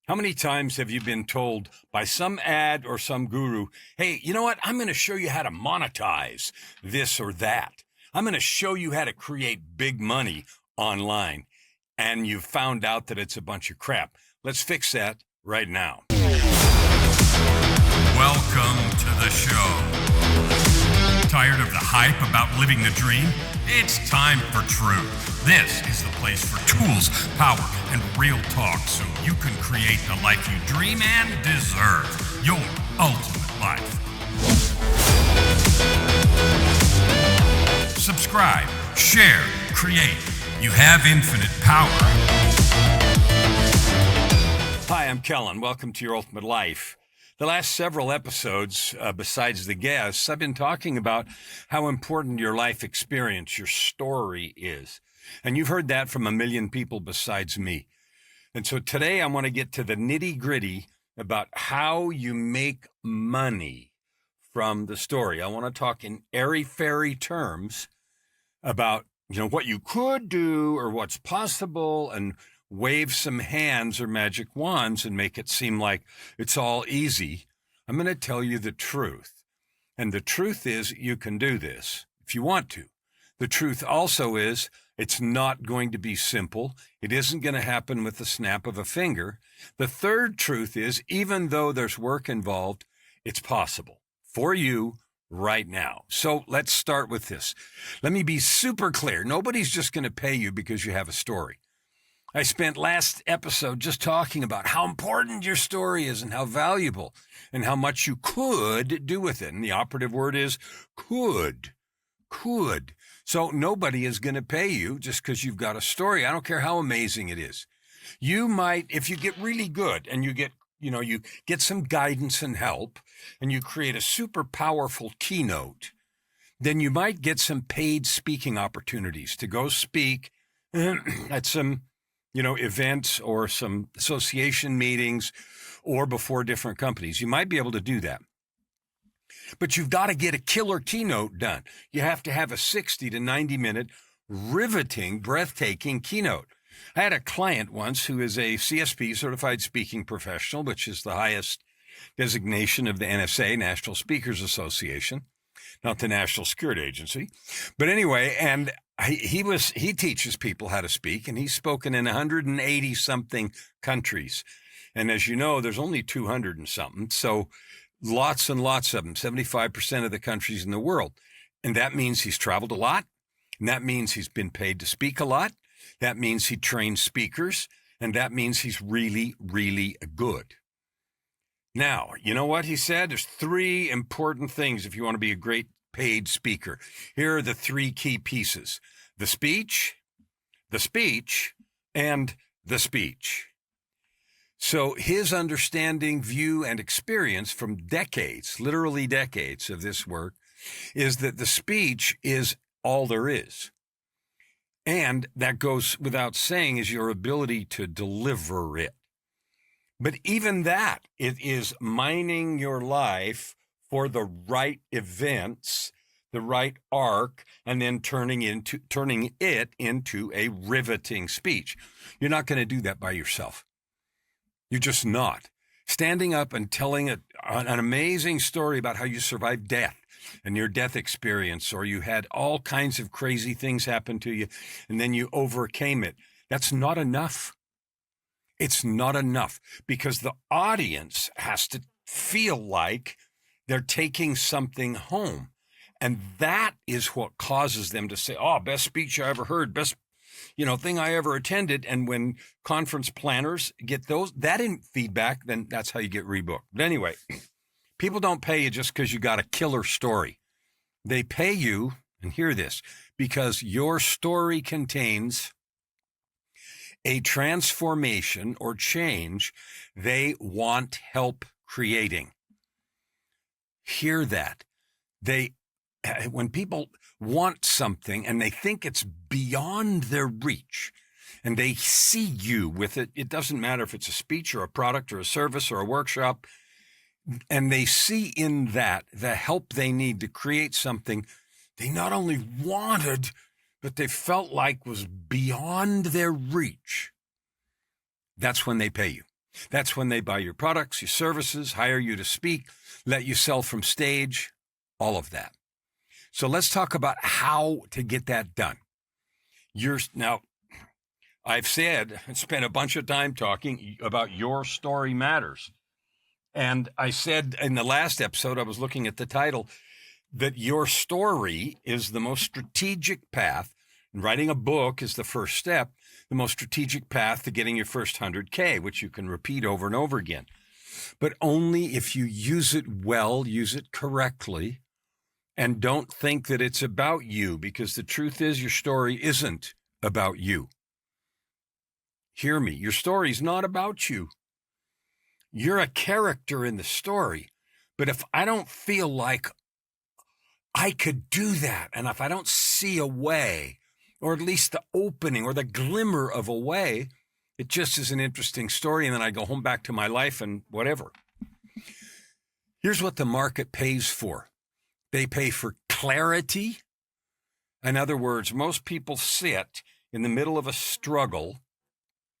How many times have you been told by some ad or some guru, hey, you know what? I'm going to show you how to monetize this or that. I'm going to show you how to create big money online. And you've found out that it's a bunch of crap. Let's fix that right now. Welcome to the show. Tired of the hype about living the dream? It's time for truth. This is the place for tools, power, and real talk so you can create the life you dream and deserve. Your ultimate life. Subscribe, share, create. You have infinite power. Hi, I'm Kellan. Welcome to Your Ultimate Life. The last several episodes, besides the guests, I've been talking about how important your life experience, your story is. And you've heard that from a million people besides me. And so today I want to get to the nitty-gritty about how you make money from the story. I want to talk in airy-fairy terms about, what you could do or what's possible, and wave some hands or magic wands and make it seem like it's all easy. I'm going to tell you the truth. And the truth is you can do this if you want to. The truth also is it's not going to be simple. It isn't going to happen with the snap of a finger. The third truth is even though there's work involved, it's possible for you right now. So let's start with this. Let me be super clear. Nobody's just going to pay you because you have a story. I spent last episode just talking about how important your story is and how valuable and how much you could do with it. And the operative word is could. So nobody is going to pay you just because you've got a story. I don't care how amazing it is. You might, if you get really good and you get some guidance and help and you create a super powerful keynote, then you might get some paid speaking opportunities to go speak at some events or some association meetings or before different companies. You might be able to do that. But you've got to get a killer keynote done. You have to have a 60 to 90 minute riveting, breathtaking keynote. I had a client once who is a CSP, Certified Speaking Professional, which is the highest designation of the NSA, National Speakers Association, not the National Security Agency. But anyway, and he teaches people how to speak, and he's spoken in 180 something countries. And as you know, there's only 200 and something. So lots and lots of them, 75% of the countries in the world. And that means he's traveled a lot. And that means he's been paid to speak a lot. That means he trains speakers. And that means he's really, really good. Now, you know what he said? There's three important things if you want to be a great paid speaker. Here are the three key pieces: the speech, and the speech. So his understanding, view, and experience from decades, literally decades of this work, is that the speech is all there is. And that goes without saying is your ability to deliver it. But even that, it is mining your life for the right events, the right arc, and then turning it into a riveting speech. You're not going to do that by yourself. You're just not. Standing up and telling an amazing story about how you survived death and your death experience, or you had all kinds of crazy things happen to you, and then you overcame it. That's not enough. It's not enough because the audience has to feel like they're taking something home. And that is what causes them to say, oh, best speech I ever heard, best thing I ever attended. And when conference planners get that in feedback, then that's how you get rebooked. But anyway, people don't pay you just because you got a killer story. They pay you, and hear this, because your story contains a transformation or change they want help creating. Hear that. When people want something and they think it's beyond their reach and they see you with it, it doesn't matter if it's a speech or a product or a service or a workshop, and they see in that the help they need to create something they not only wanted, but they felt like was beyond their reach. That's when they pay you. That's when they buy your products, your services, hire you to speak, let you sell from stage, all of that. So let's talk about how to get that done. Now, I've said and spent a bunch of time talking about your story matters. And I said in the last episode, I was looking at the title, that your story is the most strategic path. And writing a book is the first step, the most strategic path to getting your first 100K, which you can repeat over and over again. But only if you use it well, use it correctly, and don't think that it's about you, because the truth is your story isn't about you. Hear me. Your story is not about you. You're a character in the story. But if I don't feel like I could do that, and if I don't see a way, or at least the opening or the glimmer of a way, it just is an interesting story. And then I go home back to my life and whatever. Here's what the market pays for. They pay for clarity. In other words, most people sit in the middle of a struggle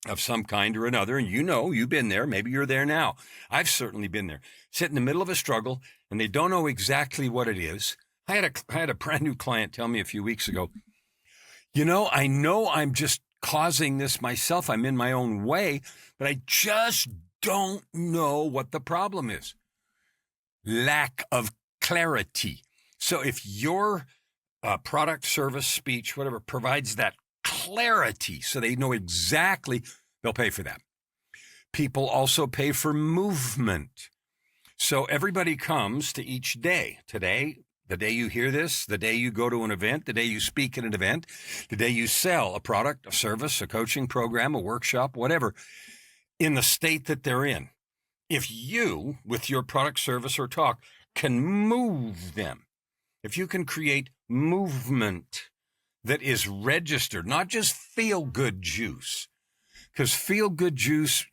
of some kind or another. And you've been there. Maybe you're there now. I've certainly been there. Sit in the middle of a struggle and they don't know exactly what it is. I had a brand new client tell me a few weeks ago, I know I'm just causing this myself. I'm in my own way, but I just don't know what the problem is. Lack of clarity. So if your product, service, speech, whatever, provides that clarity so they know exactly, they'll pay for that. People also pay for movement. So everybody comes to each day. Today, the day you hear this, the day you go to an event, the day you speak at an event, the day you sell a product, a service, a coaching program, a workshop, whatever, in the state that they're in. If you, with your product, service, or talk, can move them, if you can create movement that is registered, not just feel-good juice, because feel-good juice,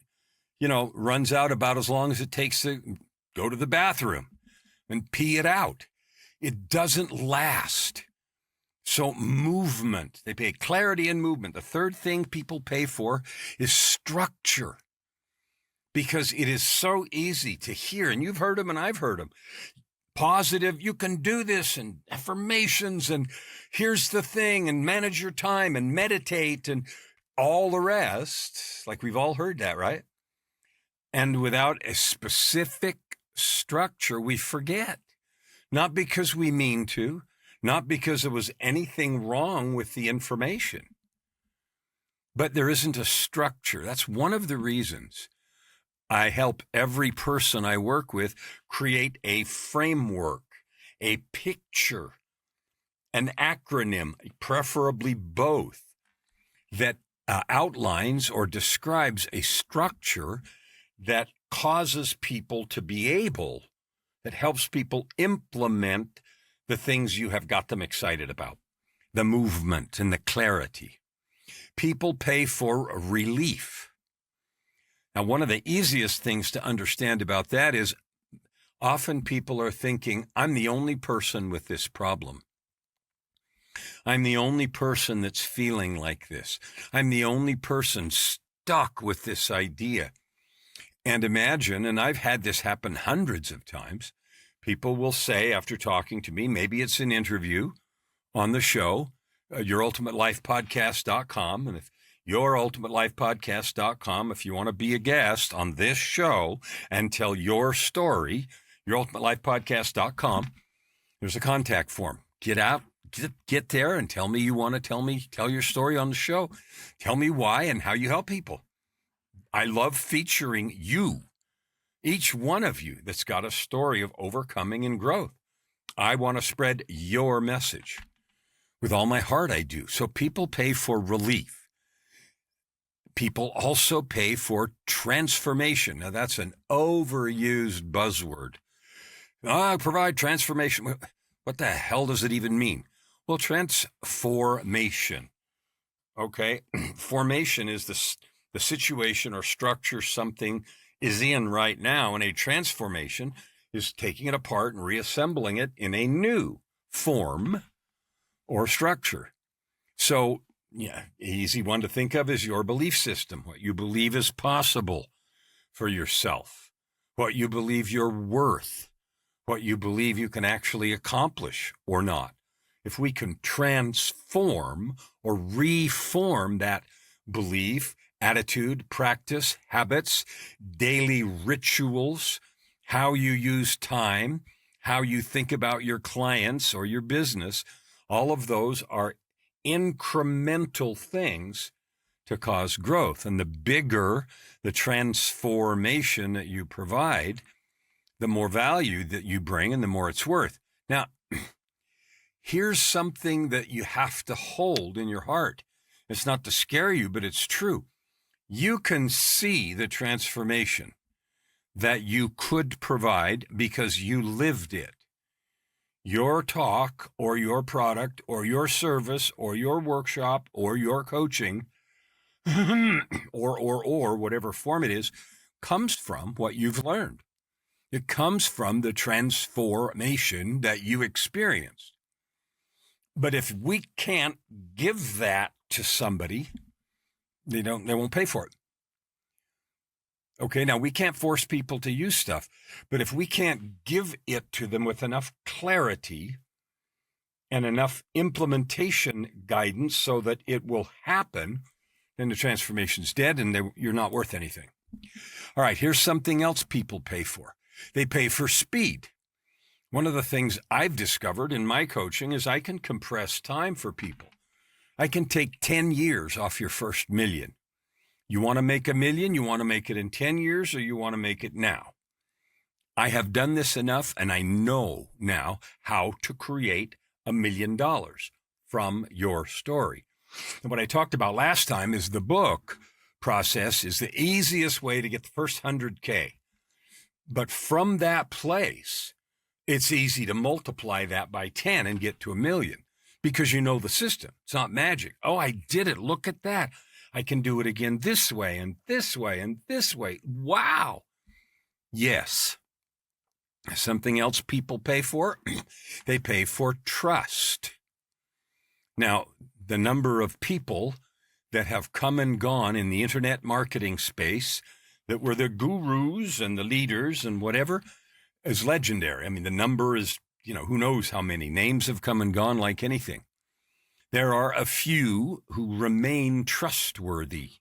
runs out about as long as it takes to go to the bathroom and pee it out. It doesn't last. So movement, they pay clarity and movement. The third thing people pay for is structure, because it is so easy to hear, and you've heard them and I've heard them. Positive, you can do this, and affirmations, and here's the thing, and manage your time, and meditate, and all the rest. Like we've all heard that, right? And without a specific structure, we forget. Not because we mean to, not because there was anything wrong with the information, but there isn't a structure. That's one of the reasons I help every person I work with create a framework, a picture, an acronym, preferably both, that outlines or describes a structure that causes people to be able, that helps people implement the things you have got them excited about, the movement and the clarity. People pay for relief. Now, one of the easiest things to understand about that is often people are thinking, I'm the only person with this problem. I'm the only person that's feeling like this. I'm the only person stuck with this idea. And imagine, and I've had this happen hundreds of times, people will say after talking to me, maybe it's an interview on the show, yourultimatelifepodcast.com. And if yourultimatelifepodcast.com, if you want to be a guest on this show and tell your story, yourultimatelifepodcast.com, there's a contact form. Get there and tell me you want to tell your story on the show. Tell me why and how you help people. I love featuring you, each one of you that's got a story of overcoming and growth. I want to spread your message. With all my heart, I do. So people pay for relief. People also pay for transformation. Now, that's an overused buzzword. I provide transformation. What the hell does it even mean? Well, transformation. Okay. Formation is the situation or structure something is in right now. And a transformation is taking it apart and reassembling it in a new form or structure. So, yeah, easy one to think of is your belief system, what you believe is possible, for yourself, what you believe you're worth, what you believe you can actually accomplish or not. If we can transform or reform that belief, attitude, practice, habits, daily rituals, how you use time, how you think about your clients or your business, all of those are incremental things to cause growth. And the bigger the transformation that you provide, the more value that you bring and the more it's worth. Now, here's something that you have to hold in your heart. It's not to scare you, but it's true. You can see the transformation that you could provide because you lived it. Your talk or your product or your service or your workshop or your coaching or whatever form it is comes from what you've learned. It comes from the transformation that you experienced. But if we can't give that to somebody, they won't pay for it. Okay, now we can't force people to use stuff, but if we can't give it to them with enough clarity and enough implementation guidance so that it will happen, then the transformation's dead and you're not worth anything. All right, here's something else people pay for. They pay for speed. One of the things I've discovered in my coaching is I can compress time for people. I can take 10 years off your first million. You want to make $1 million, you want to make it in 10 years, or you want to make it now. I have done this enough, and I know now how to create $1 million from your story. And what I talked about last time is the book process is the easiest way to get the first 100K. But from that place, it's easy to multiply that by 10 and get to $1 million because you know the system. It's not magic. Oh, I did it. Look at that. I can do it again this way and this way and this way. Wow. Yes. Something else people pay for? They pay for trust. Now, the number of people that have come and gone in the internet marketing space that were the gurus and the leaders and whatever is legendary. I mean, the number is, who knows how many names have come and gone like anything. There are a few who remain trustworthy.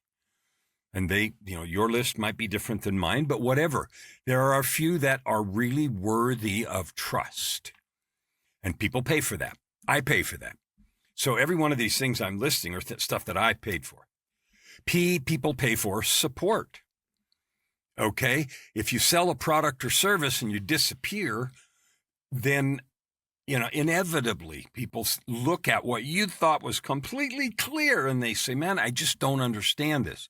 And they, your list might be different than mine, but whatever. There are a few that are really worthy of trust. And people pay for that. I pay for that. So every one of these things I'm listing are stuff that I paid for. People pay for support. Okay? If you sell a product or service and you disappear, then inevitably people look at what you thought was completely clear and they say, man, I just don't understand this.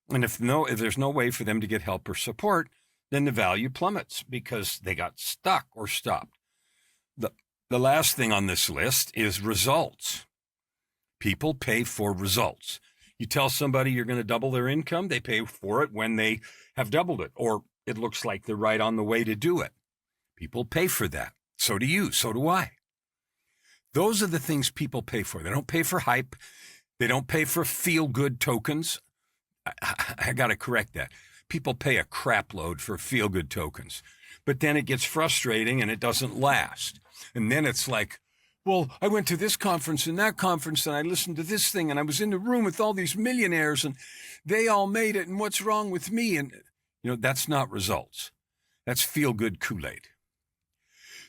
And if there's no way for them to get help or support, then the value plummets because they got stuck or stopped. The last thing on this list is results. People pay for results. You tell somebody you're going to double their income, they pay for it when they have doubled it, or it looks like they're right on the way to do it. People pay for that. So do you. So do I. Those are the things people pay for. They don't pay for hype. They don't pay for feel-good tokens. I got to correct that. People pay a crap load for feel-good tokens. But then it gets frustrating and it doesn't last. And then it's like, well, I went to this conference and that conference and I listened to this thing and I was in the room with all these millionaires and they all made it and what's wrong with me? And, that's not results. That's feel-good Kool-Aid.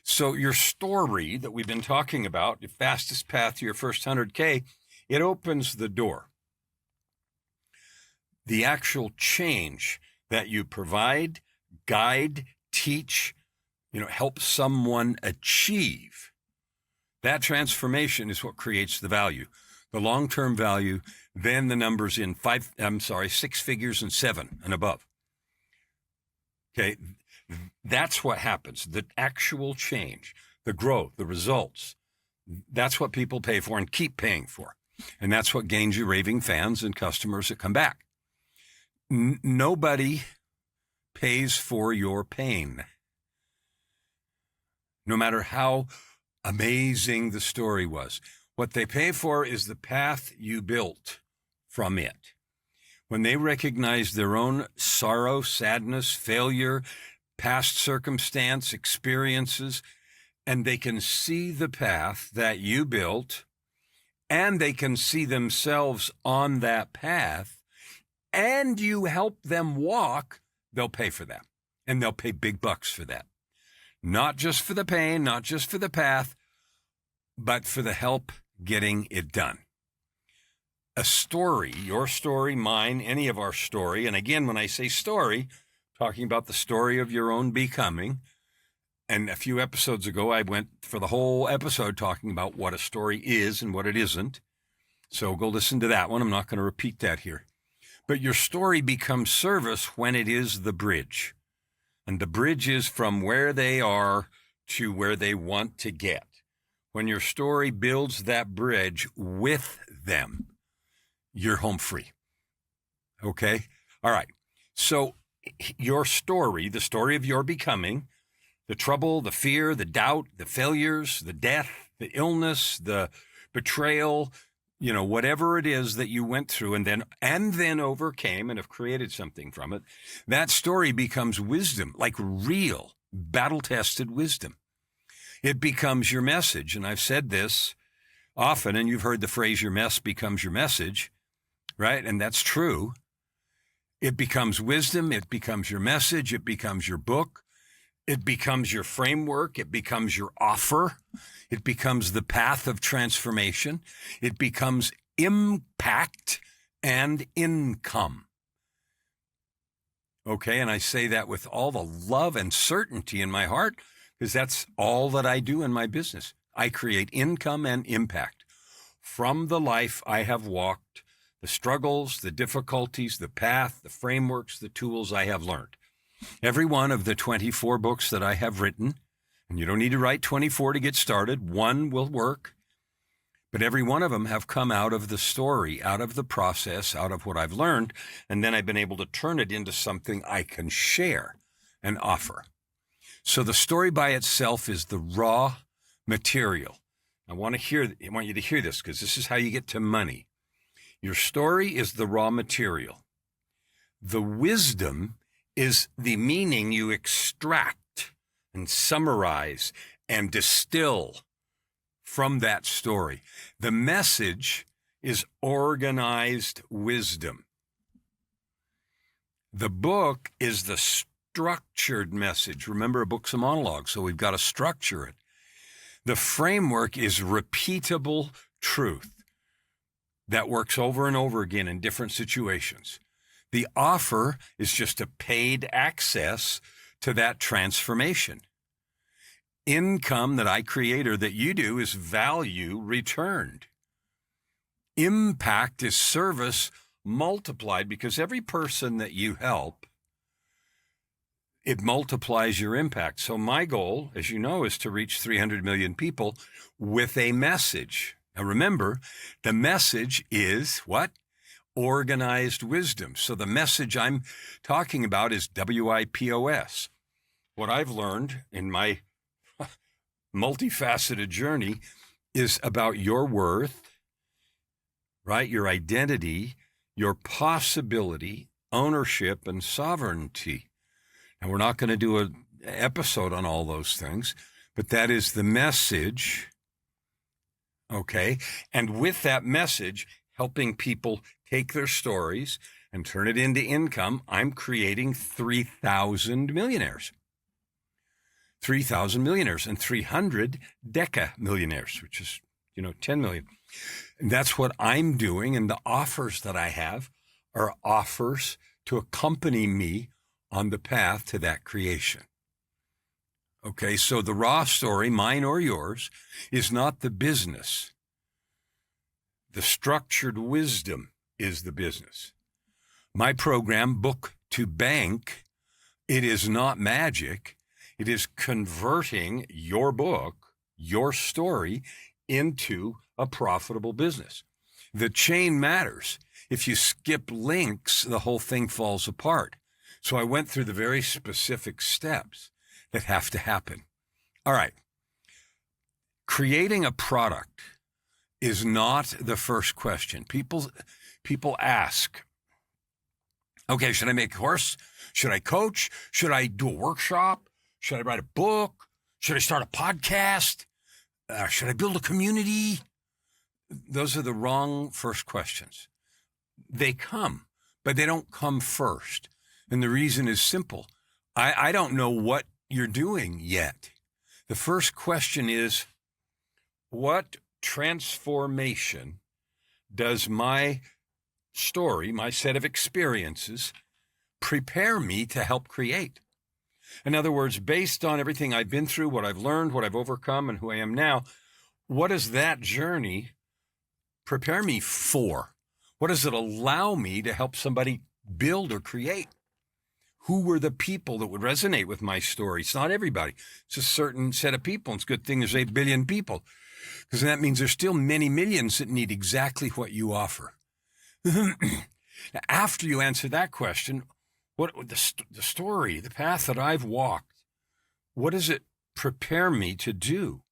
So your story that we've been talking about, the fastest path to your first 100K, it opens the door. The actual change that you provide, guide, teach, help someone achieve, that transformation is what creates the value. The long-term value, then the numbers in 6 figures and 7 and above. Okay, that's what happens. The actual change, the growth, the results, that's what people pay for and keep paying for. And that's what gains you raving fans and customers that come back. Nobody pays for your pain. No matter how amazing the story was. What they pay for is the path you built from it. when they recognize their own sorrow, sadness, failure, past circumstance, experiences, and they can see the path that you built, and they can see themselves on that path, and you help them walk, they'll pay for that. And they'll pay big bucks for that. Not just for the pain, not just for the path, but for the help getting it done. A story, your story, mine, any of our story, and again, when I say story, talking about the story of your own becoming, and a few episodes ago, I went for the whole episode talking about what a story is and what it isn't. So go listen to that one. I'm not going to repeat that here. But your story becomes service when it is the bridge. And the bridge is from where they are to where they want to get. When your story builds that bridge with them, you're home free. Okay? All right. So your story, the story of your becoming, the trouble, the fear, the doubt, the failures, the death, the illness, the betrayal, whatever it is that you went through and then overcame and have created something from it, that story becomes wisdom, like real battle-tested wisdom. It becomes your message. And I've said this often, and you've heard the phrase, your mess becomes your message, right? And that's true. It becomes wisdom. It becomes your message. It becomes your book. It becomes your framework. It becomes your offer. It becomes the path of transformation. It becomes impact and income. Okay, and I say that with all the love and certainty in my heart, because that's all that I do in my business. I create income and impact from the life I have walked, the struggles, the difficulties, the path, the frameworks, the tools I have learned. Every one of the 24 books that I have written, and you don't need to write 24 to get started, one will work, but every one of them have come out of the story, out of the process, out of what I've learned, and then I've been able to turn it into something I can share and offer. So the story by itself is the raw material. I want you to hear this, because this is how you get to money. Your story is the raw material. The wisdom is the meaning you extract and summarize and distill from that story. The message is organized wisdom. The book is the structured message. Remember, a book's a monologue, so we've got to structure it. The framework is repeatable truth that works over and over again in different situations. The offer is just a paid access to that transformation. Income that I create or that you do is value returned. Impact is service multiplied, because every person that you help, it multiplies your impact. So my goal, as you know, is to reach 300 million people with a message. Now remember, the message is what? Organized wisdom. So the message I'm talking about is WIPOS. What I've learned in my multifaceted journey is about your worth, right? Your identity, your possibility, ownership, and sovereignty. And we're not going to do an episode on all those things, but that is the message, okay? And with that message, helping people take their stories and turn it into income, I'm creating 3,000 millionaires. 3,000 millionaires and 300 deca millionaires, which is, 10 million. And that's what I'm doing. And the offers that I have are offers to accompany me on the path to that creation. Okay, so the raw story, mine or yours, is not the business. The structured wisdom is the business. My program, Book to Bank, it is not magic. It is converting your book, your story, into a profitable business. The chain matters. If you skip links, the whole thing falls apart. So I went through the very specific steps that have to happen. All right. Creating a product is not the first question. People ask, Okay, should I make a course? Should I coach? Should I do a workshop? Should I write a book? Should I start a podcast? Should I build a community? Those are the wrong first questions. They come, but they don't come first. And the reason is simple. I don't know what you're doing yet. The first question is, what transformation does my story, my set of experiences, prepare me to help create? In other words, based on everything I've been through, what I've learned, what I've overcome, and who I am now, what does that journey prepare me for? What does it allow me to help somebody build or create? Who were the people that would resonate with my story? It's not everybody. It's a certain set of people. It's a good thing there's 8 billion people, because that means there's still many millions that need exactly what you offer. Now, after you answer that question, what the story, the path that I've walked, what does it prepare me to do?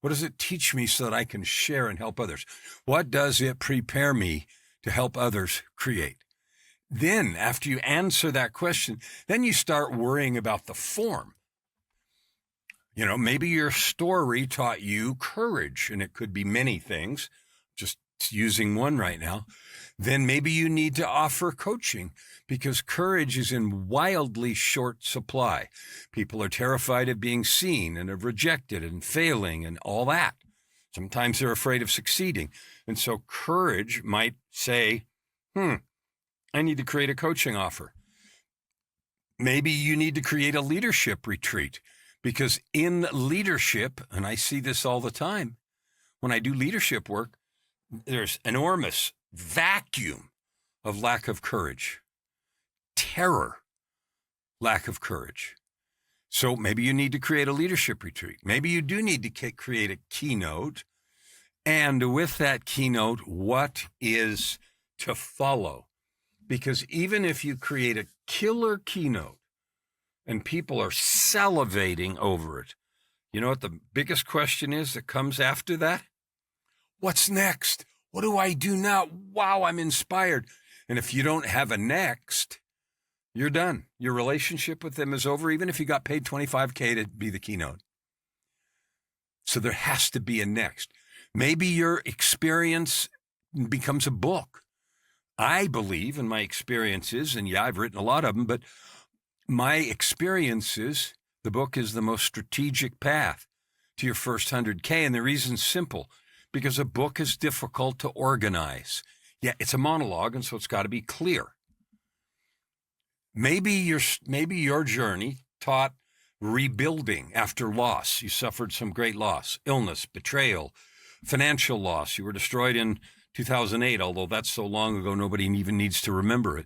What does it teach me so that I can share and help others? What does it prepare me to help others create? Then, after you answer that question, then you start worrying about the form. Maybe your story taught you courage, and it could be many things, just using one right now. Then maybe you need to offer coaching, because courage is in wildly short supply. People are terrified of being seen and of rejected and failing and all that. Sometimes they're afraid of succeeding. And so courage might say, I need to create a coaching offer. Maybe you need to create a leadership retreat, because in leadership, and I see this all the time, when I do leadership work, there's enormous vacuum of lack of courage, terror, lack of courage. So maybe you need to create a leadership retreat. Maybe you do need to create a keynote. And with that keynote, what is to follow? Because even if you create a killer keynote and people are salivating over it, you know what the biggest question is that comes after that? What's next? What do I do now? Wow, I'm inspired. And if you don't have a next, you're done. Your relationship with them is over, even if you got paid $25K to be the keynote. So there has to be a next. Maybe your experience becomes a book. I believe in my experiences, and I've written a lot of them, but my experiences, the book is the most strategic path to your first 100K. And the reason's simple, because a book is difficult to organize. Yeah, it's a monologue, and so it's got to be clear. Maybe your journey taught rebuilding after loss. You suffered some great loss, illness, betrayal, financial loss. You were destroyed in 2008, although that's so long ago, nobody even needs to remember it.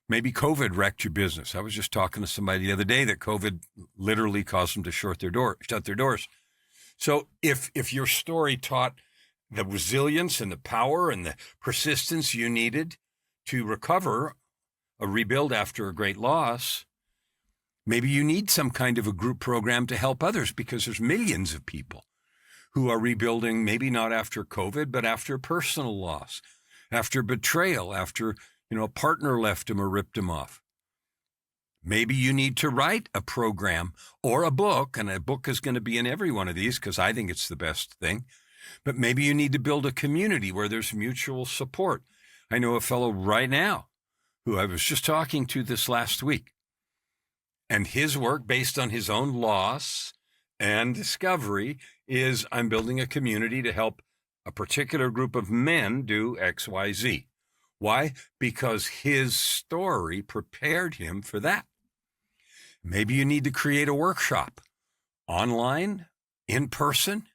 Maybe COVID wrecked your business. I was just talking to somebody the other day that COVID literally caused them to shut their doors. So if your story taught the resilience and the power and the persistence you needed to recover a rebuild after a great loss, maybe you need some kind of a group program to help others, because there's millions of people who are rebuilding, maybe not after COVID, but after personal loss, after betrayal, after, a partner left him or ripped him off. Maybe you need to write a program or a book, and a book is going to be in every one of these because I think it's the best thing. But maybe you need to build a community where there's mutual support. I know a fellow right now who I was just talking to this last week, and his work based on his own loss and discovery is, I'm building a community to help a particular group of men do X, Y, Z. Why? Because his story prepared him for that. Maybe you need to create a workshop, online, in person.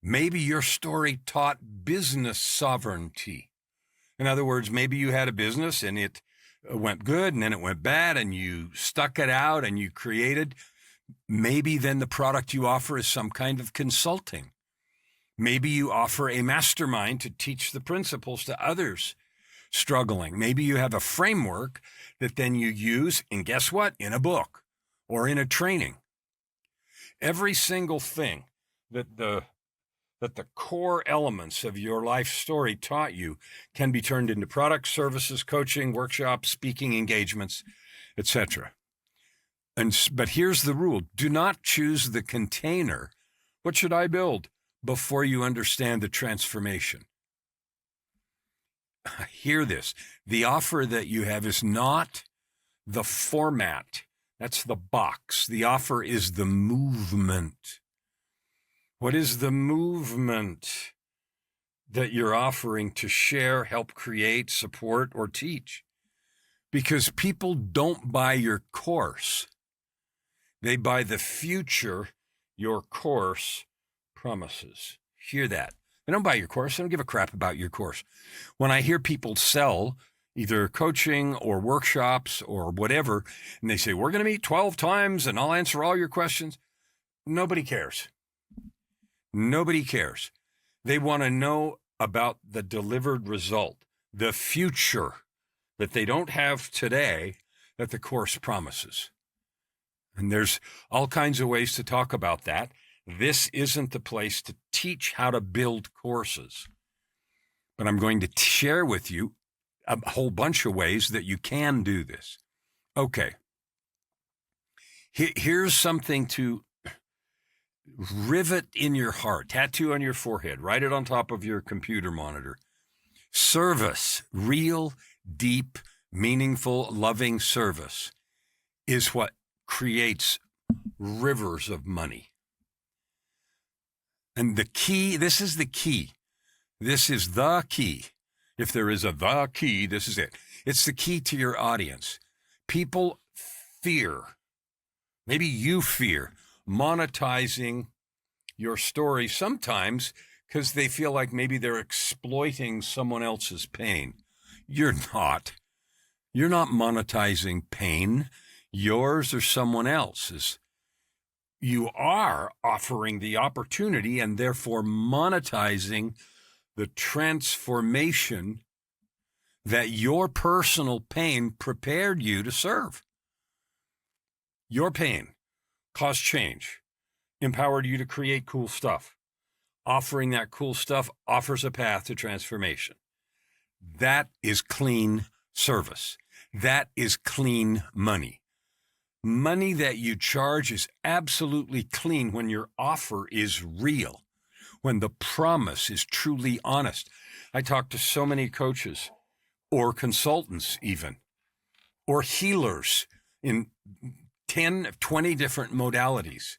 Maybe your story taught business sovereignty. In other words, maybe you had a business and it went good and then it went bad and you stuck it out and you created. Maybe then the product you offer is some kind of consulting. Maybe you offer a mastermind to teach the principles to others struggling. Maybe you have a framework that then you use, and guess what? In a book or in a training. Every single thing that the that the core elements of your life story taught you can be turned into products, services, coaching, workshops, speaking engagements, etc. But here's the rule. Do not choose the container. What should I build? Before you understand the transformation. Hear this. The offer that you have is not the format. That's the box. The offer is the movement. What is the movement that you're offering to share, help create, support, or teach? Because people don't buy your course. They buy the future your course promises. Hear that. They don't buy your course. They don't give a crap about your course. When I hear people sell either coaching or workshops or whatever, and they say, we're going to meet 12 times and I'll answer all your questions. Nobody cares. Nobody cares. They want to know about the delivered result, the future that they don't have today that the course promises. And there's all kinds of ways to talk about that. This isn't the place to teach how to build courses, but I'm going to share with you a whole bunch of ways that you can do this. Okay. Here's something to rivet in your heart, tattoo on your forehead, write it on top of your computer monitor. Service, real, deep, meaningful, loving service is what creates rivers of money. And the key, this is the key. This is the key. If there is the key, this is it. It's the key to your audience. People fear, maybe you fear, monetizing your story sometimes because they feel like maybe they're exploiting someone else's pain. You're not. You're not monetizing pain, yours or someone else's. You are offering the opportunity and therefore monetizing the transformation that your personal pain prepared you to serve. Your pain caused change, empowered you to create cool stuff. Offering that cool stuff offers a path to transformation. That is clean service. That is clean money. Money that you charge is absolutely clean when your offer is real, when the promise is truly honest. I talk to so many coaches or consultants even, or healers in 10, 20 different modalities.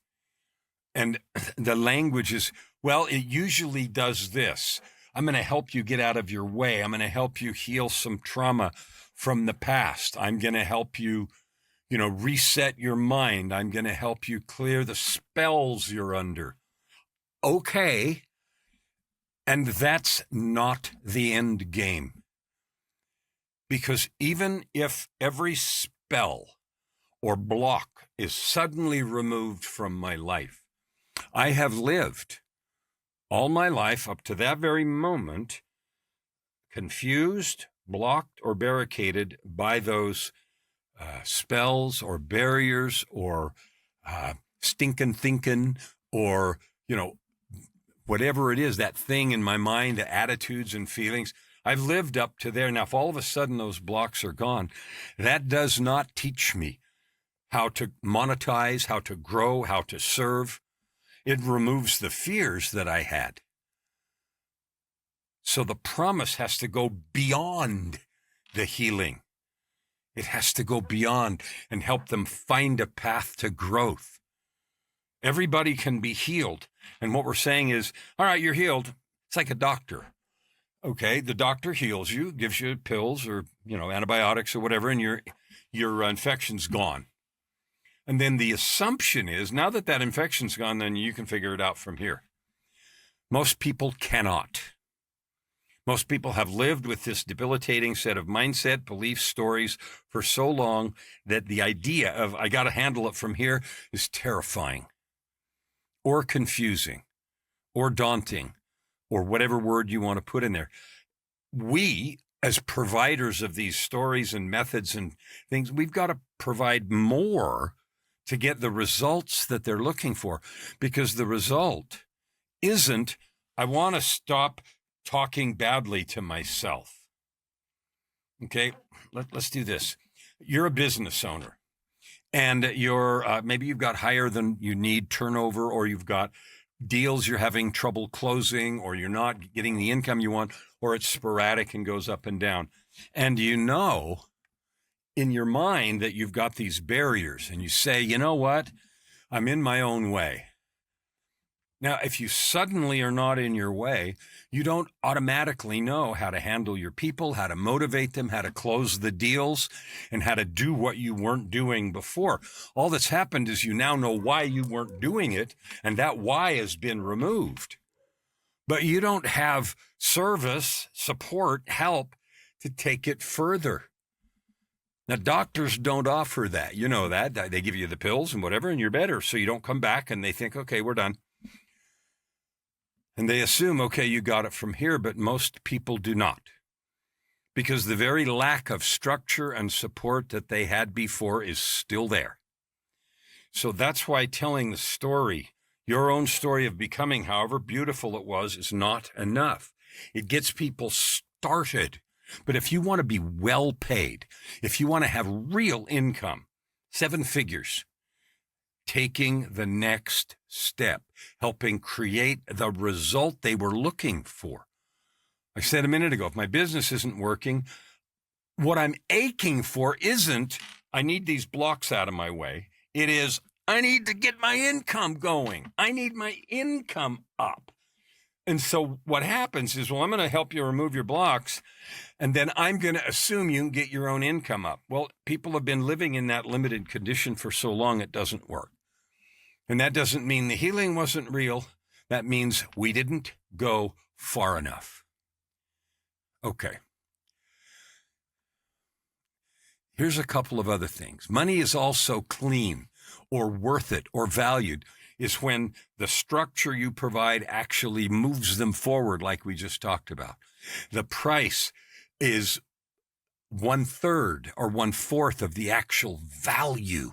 And the language is, well, it usually does this. I'm going to help you get out of your way. I'm going to help you heal some trauma from the past. I'm going to help you, reset your mind. I'm going to help you clear the spells you're under. Okay. And that's not the end game. Because even if every spell or block is suddenly removed from my life, I have lived all my life up to that very moment confused, blocked, or barricaded by those spells or barriers or stinking thinking or, whatever it is, that thing in my mind, the attitudes and feelings. I've lived up to there. Now, if all of a sudden those blocks are gone, that does not teach me how to monetize, how to grow, how to serve. It removes the fears that I had. So the promise has to go beyond the healing. It has to go beyond and help them find a path to growth. Everybody can be healed. And what we're saying is, all right, you're healed. It's like a doctor. Okay, the doctor heals you, gives you pills or, antibiotics or whatever, and your infection's gone. And then the assumption is, now that that infection's gone, then you can figure it out from here. Most people cannot. Most people have lived with this debilitating set of mindset, beliefs, stories for so long that the idea of, I got to handle it from here, is terrifying or confusing or daunting or whatever word you want to put in there. We, as providers of these stories and methods and things, we've got to provide more to get the results that they're looking for, because the result isn't I want to stop talking badly to myself. Okay, let's do this. You're a business owner, and you're maybe you've got higher than you need turnover, or you've got deals you're having trouble closing, or you're not getting the income you want, or it's sporadic and goes up and down. And you know in your mind that you've got these barriers, and you say, you know what? I'm in my own way. Now, if you suddenly are not in your way, you don't automatically know how to handle your people, how to motivate them, how to close the deals, and how to do what you weren't doing before. All that's happened is you now know why you weren't doing it, and that why has been removed. But you don't have service, support, help to take it further. Now, doctors don't offer that. You know that. They give you the pills and whatever, and you're better. So you don't come back and they think, okay, we're done. And they assume, okay, you got it from here, but most people do not. Because the very lack of structure and support that they had before is still there. So that's why telling the story, your own story of becoming, however beautiful it was, is not enough. It gets people started. But if you want to be well paid, if you want to have real income, 7 figures, taking the next step, helping create the result they were looking for. I said a minute ago, if my business isn't working, what I'm aching for isn't, I need these blocks out of my way. It is, I need to get my income going. I need my income up. And so what happens is, well, I'm going to help you remove your blocks, and then I'm going to assume you can get your own income up. Well, people have been living in that limited condition for so long, it doesn't work. And that doesn't mean the healing wasn't real. That means we didn't go far enough. Okay. Here's a couple of other things. Money is also clean or worth it or valued is when the structure you provide actually moves them forward, like we just talked about. The price is 1/3 or 1/4 of the actual value.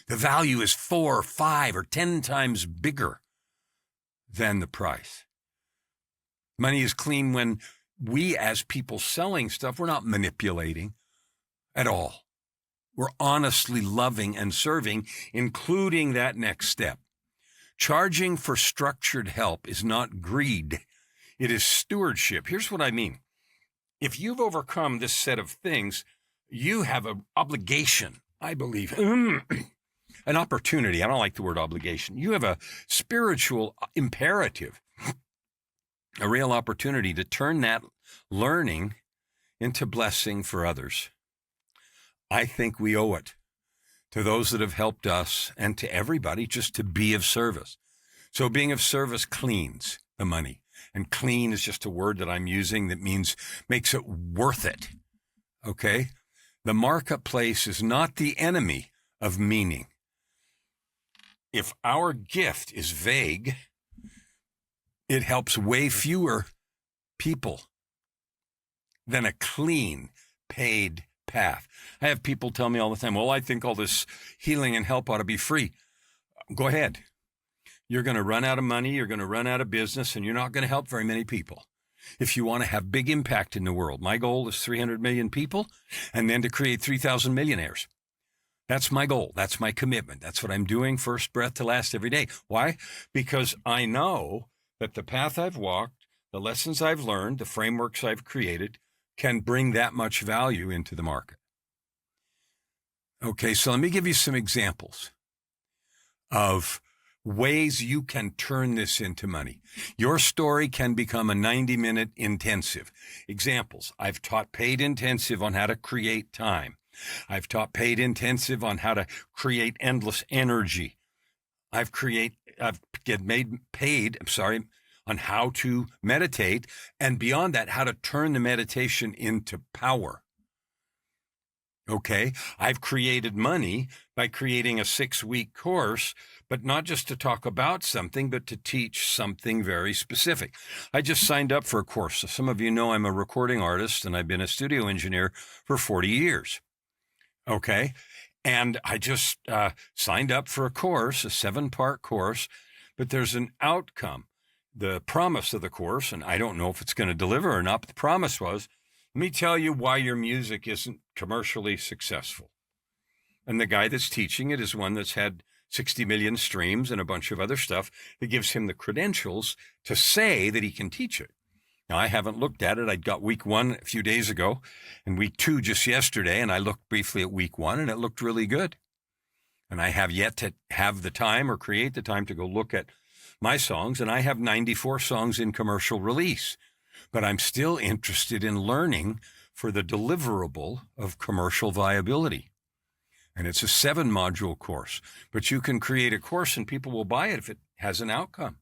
The value is 4 or 5 or 10 times bigger than the price. Money is clean when we, as people selling stuff, we're not manipulating at all. We're honestly loving and serving, including that next step. Charging for structured help is not greed. It is stewardship. Here's what I mean. If you've overcome this set of things, you have an obligation, I believe, an opportunity. I don't like the word obligation. You have a spiritual imperative, a real opportunity to turn that learning into blessing for others. I think we owe it to those that have helped us and to everybody just to be of service. So being of service cleans the money. And clean is just a word that I'm using that makes it worth it. Okay? The marketplace is not the enemy of meaning. If our gift is vague, it helps way fewer people than a clean, paid path. I have people tell me all the time, well, I think all this healing and help ought to be free. Go ahead. You're going to run out of money, you're going to run out of business, and you're not going to help very many people. If you want to have big impact in the world, my goal is 300 million people, and then to create 3,000 millionaires. That's my goal. That's my commitment. That's what I'm doing, first breath to last, every day. Why? Because I know that the path I've walked, the lessons I've learned, the frameworks I've created can bring that much value into the market. Okay, so let me give you some examples of ways you can turn this into money. Your story can become a 90-minute intensive. Examples. I've taught paid intensive on how to create time. I've taught paid intensive on how to create endless energy. I've made paid on how to meditate, and beyond that, how to turn the meditation into power. Okay, I've created money by creating a 6-week course, but not just to talk about something, but to teach something very specific. I just signed up for a course. So some of you know I'm a recording artist, and I've been a studio engineer for 40 years. Okay, and I just signed up for a course, a 7-part course, but there's an outcome. the promise of the course, and I don't know if it's going to deliver or not, but the promise was, let me tell you why your music isn't commercially successful. And the guy that's teaching it is one that's had 60 million streams and a bunch of other stuff that gives him the credentials to say that he can teach it. Now, I haven't looked at it. I got week 1 a few days ago and week 2 just yesterday, and I looked briefly at week 1 and it looked really good. And I have yet to have the time or create the time to go look at my songs, and I have 94 songs in commercial release. But I'm still interested in learning for the deliverable of commercial viability. And it's a 7-module course, but you can create a course and people will buy it if it has an outcome.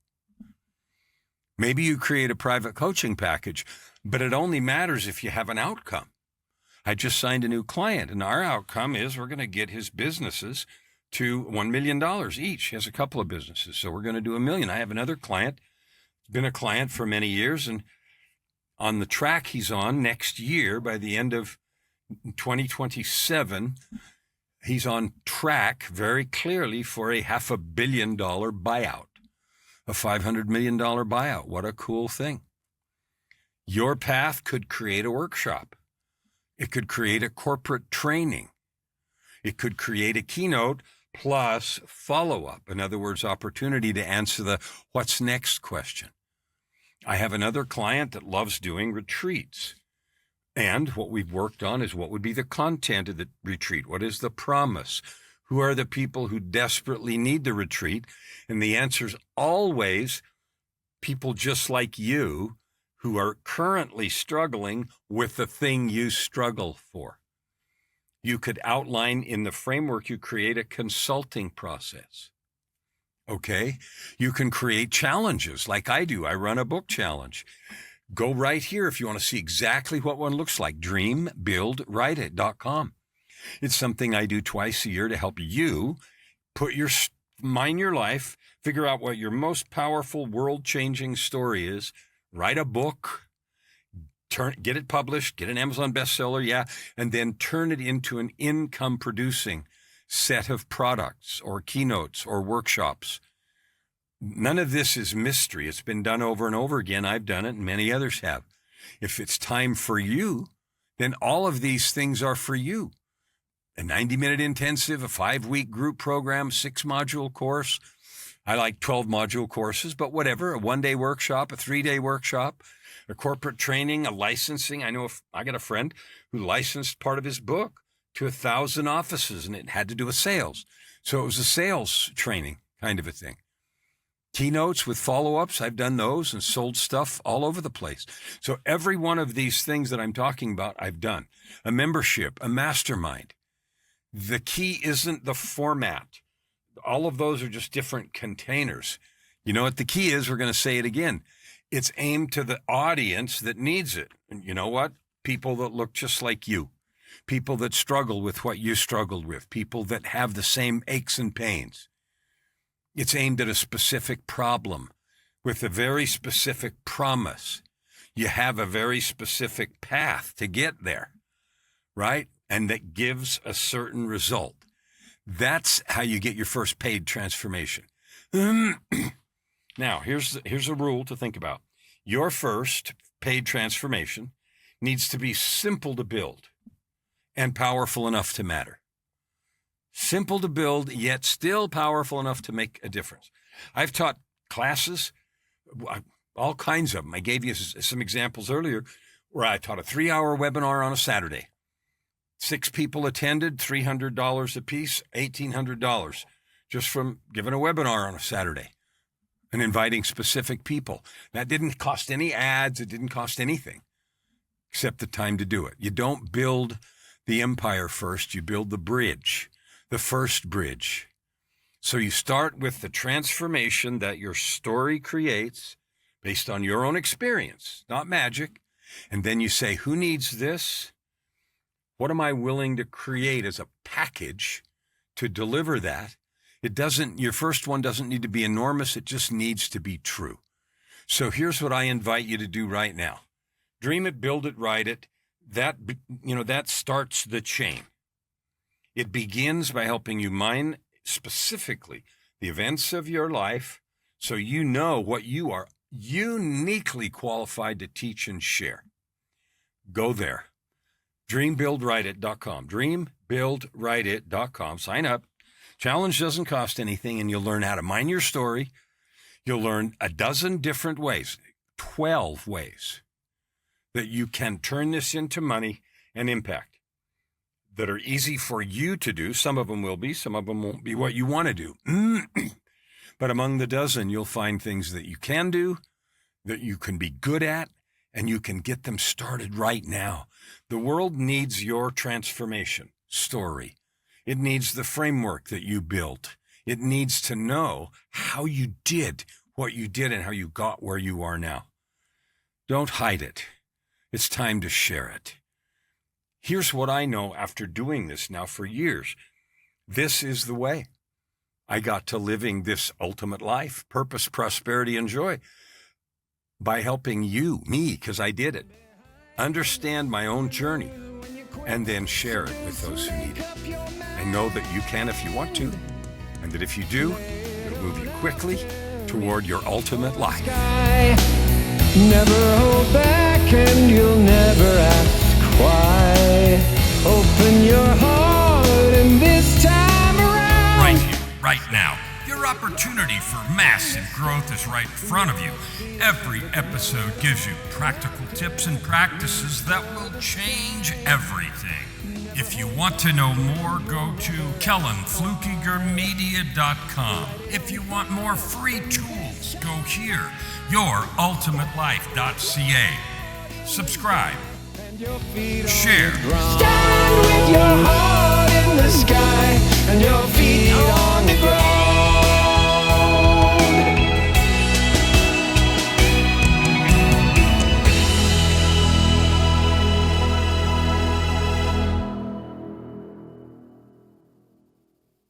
Maybe you create a private coaching package, but it only matters if you have an outcome. I just signed a new client, and our outcome is we're going to get his businesses to $1 million each. He has a couple of businesses, so we're going to do $1 million. I have another client, been a client for many years, and on the track he's on next year, by the end of 2027, he's on track very clearly for a $500 million buyout, a $500 million buyout. What a cool thing. Your path could create a workshop. It could create a corporate training. It could create a keynote plus follow-up. In other words, opportunity to answer the what's next question. I have another client that loves doing retreats. And what we've worked on is what would be the content of the retreat? What is the promise? Who are the people who desperately need the retreat? And the answer is always people just like you who are currently struggling with the thing you struggle for. You could outline in the framework you create a consulting process. Okay? You can create challenges like I do. I run a book challenge. Go right here if you want to see exactly what one looks like. dreambuildwriteit.com. It's something I do twice a year to help you put your mind your life, figure out what your most powerful world-changing story is, write a book, get it published, get an Amazon bestseller, and then turn it into an income-producing set of products or keynotes or workshops. None of this is mystery. It's been done over and over again. I've done it, and many others have. If it's time for you, then all of these things are for you. A 90-minute intensive, a 5-week group program, 6-module course. I like 12-module courses, but whatever, a 1-day workshop, a 3-day workshop, a corporate training, a licensing. I got a friend who licensed part of his book to 1,000 offices, and it had to do with sales. So it was a sales training kind of a thing. Keynotes with follow-ups, I've done those and sold stuff all over the place. So every one of these things that I'm talking about, I've done. A membership, a mastermind. The key isn't the format. All of those are just different containers. You know what the key is? We're going to say it again. It's aimed to the audience that needs it. And you know what? People that look just like you. People that struggle with what you struggled with. People that have the same aches and pains. It's aimed at a specific problem with a very specific promise. You have a very specific path to get there, right? And that gives a certain result. That's how you get your first paid transformation. Now, here's a rule to think about. Your first paid transformation needs to be simple to build and powerful enough to matter. Simple to build, yet still powerful enough to make a difference. I've taught classes, all kinds of them. I gave you some examples earlier where I taught a 3-hour webinar on a Saturday. 6 people attended, $300 a piece, $1,800 just from giving a webinar on a Saturday and inviting specific people. That didn't cost any ads. It didn't cost anything except the time to do it. You don't build the empire first. You build the bridge, the first bridge. So you start with the transformation that your story creates based on your own experience, not magic. And then you say, who needs this? What am I willing to create as a package to deliver that? Your first one doesn't need to be enormous. It just needs to be true. So here's what I invite you to do right now. Dream it, build it, write it. That starts the chain. It begins by helping you mine specifically the events of your life so you know what you are uniquely qualified to teach and share. Go there. DreamBuildWriteIt.com. DreamBuildWriteIt.com. Sign up. Challenge doesn't cost anything, and you'll learn how to mine your story. You'll learn a dozen different ways, 12 ways that you can turn this into money and impact that are easy for you to do. Some of them will be, some of them won't be what you want to do. But among the dozen, you'll find things that you can do, that you can be good at, and you can get them started right now. The world needs your transformation story. It needs the framework that you built. It needs to know how you did what you did and how you got where you are now. Don't hide it. It's time to share it. Here's what I know after doing this now for years. This is the way I got to living this ultimate life, purpose, prosperity, and joy, by helping you, me, because I did it, understand my own journey, and then share it with those who need it. I know that you can if you want to, and that if you do, it'll move you quickly toward your ultimate life. Never hold back and you'll never ask why. Open your heart and this time around. Right here, right now. Your opportunity for massive growth is right in front of you. Every episode gives you practical tips and practices that will change everything. If you want to know more, go to KellanFluckigerMedia.com. If you want more free tools, go here, YourUltimateLife.ca. Subscribe. Share. Stand with your heart in the sky and your feet